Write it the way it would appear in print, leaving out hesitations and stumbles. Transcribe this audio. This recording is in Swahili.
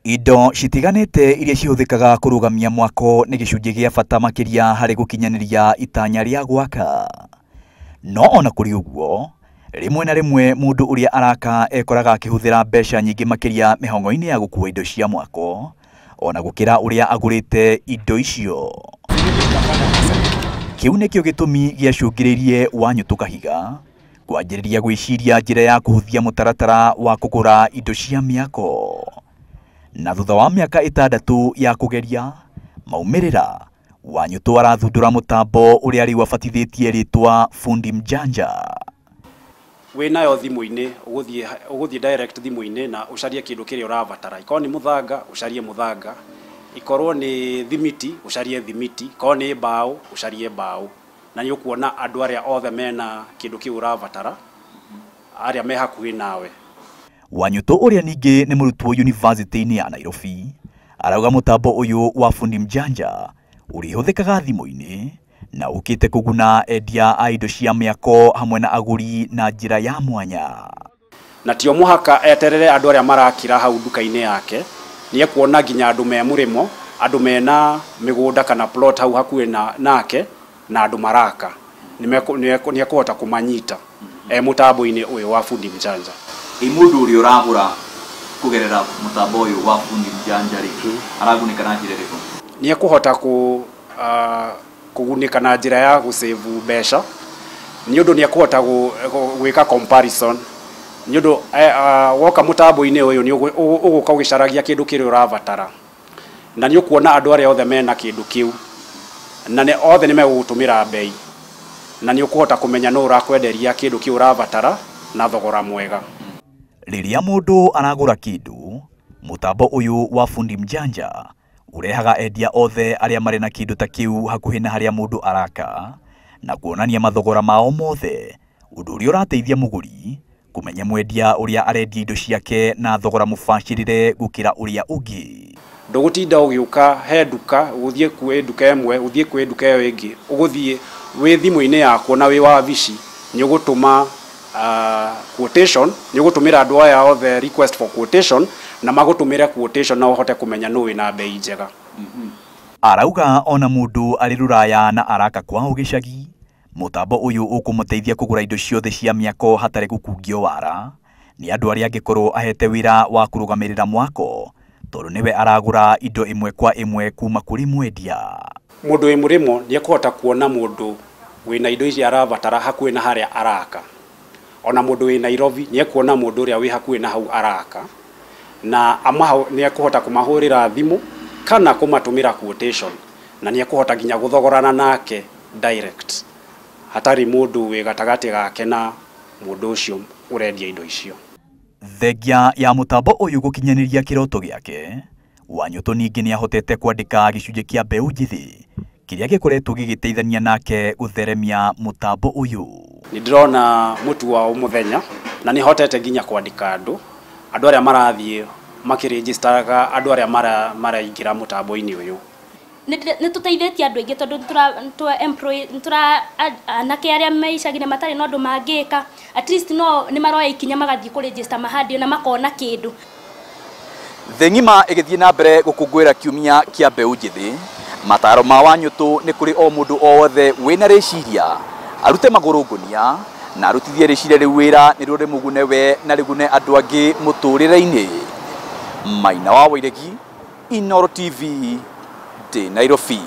Indo citiganite iria cihuthikaga kurugamia mwako ni gicunji gia bata makiria hari gukinyaniria itanya ria gwaka. No ona kuri uguo, rimwe na rimwe mundu uria araka ekoraga akihuthira mbeca nyingi makiria mihongo-ini ya gukua indo cia mwako, ona gukira uria agurite indo icio. Kiu nikio gitumi giacungiririe Wanyutu Kahiga kwanjiriria gwiciria njira ya kuhuthia mutaratara wa kugura indo cia miako. Na thutha wa miaka 6 ya kugeria maumirira, Wanyutu arathundura mutambo uria riu abatithitie ritwa Fundi Mjanja. Winayo thimu-ini uguthie direct thimu-ini na ucarie kindu kiria urabatara. Ikorwo ni muthanga ucarie muthanga, ikorwo ni thimiti ucarie thimiti, ikorwo ni mbao ucarie mbao, na ni ukuona andu aria othe mena kindu kiu urabatara aria me hakuhi nawe. Wanyutu uria ningi ni murutwo university-ini ya Nairobi arauga mutambo uyu wa Fundi Mjanja urihuthikaga thimu-ini na ukite kuguna endia a indo cia miako hamwe na aguri na njira ya mwanya. Na tio muhaka eterere andu aria marakira hau duka-ini yake, ni ekuona nginya andu me murimo, andu mena migunda kana plot hau hakuhi nake na andu maraka ni ekuhota kumanyita mutambo-ini uyu wa Fundi Mjanja. Mundu uri uragura kugerera mutambo uyu wa Fundi Mjanja ri aragunika na njira iriku? Ni ekuhota kugunika na njira ya gusave mbeca, ni undu ni ekuhota gwika comparison, ni undu woka mutambo-ini uyu ni uguka ugicaragia kindu kiria urabatara, na ni ukuona andu aria othe mena kindu kiu, na ni othe ni megugutumira bei, na ni ukuhota kumenya no urakwenderia kindu kiu urabatara na thogora mwega. Riria mundu aragura kindu, mutambo uyu wa Fundi Mjanja urehaga endia othe aria mari na kindu ta kiu hakuhi na haria mundu araka na kuonania mathogora mao mothe, undu uria urateithia muguri kumenya mwendia uria arendia indo ciake na thogora mubacirire gukira uria ungi. Ndugutinda ugiuka he duka uthie kwi duka imwe uthie kwi duka iyo ingi, uguthie wi thimu-ini yaku na wi wabici, ni ugutuma quotation, ni ugutumira andu aya othe request for quotation na magutumire quotation na uhote kumenya no wina bei njega. Arauga ona mundu ari ruraya na araka kwao gicagi, mutambo uyu ukumuteithia kugura indo ciothe cia miako hatari gukungio wara, ni andu aria angikorwo ahete wira wa kurugamirira mwako, tondu niwe aragura indo imwe kwa imwe kuma kuri mwendia. Mundu wi murimo ni ekuhota kuona mundu wina indo ici arabatara hakuhi na haria araka. Ona mundu wi Nairobi ni ekuona mundu uria wi hakuhi na hau araka, na ni ekuhota kumahurira thimu kana kumatumira quotation, na ni ekuhota nginya guthogorana nake direct hatari mundu wi gatagati gake na mundu ucio urendia indo icio. Thengia ya mutambo uyu gukinyaniria kiroto giake, Wanyutu ningi ni ahotete kwandika gicunji kia mbeu njithi kiria gikoretwo gigiteithania nake gutheremia mutambo uyu. Ni ndirona mutu wa umuthenya na ni hotete nginya kwandika andu aria marathie makiregisteraga andu aria maraingira mutambo-ini uyu. Ni tuteithĩtie andu aingi tondu employ anake aria meicagire matari no andu mangika, at least no ni maroya ikinya magathie ku register mahandi na makona kindu. Thengima igithie na mbere gukungwira kiumia kia mbeu njithi, mataro ma Wanyutu ni kuri o mundu o wothe wina riciria arute maguru ngunia na arutithie riciria riu wira niruo rimugune we na rigune andu angi muturire-ini. Maina wa Wairegi, Inooro TV, Nairobi.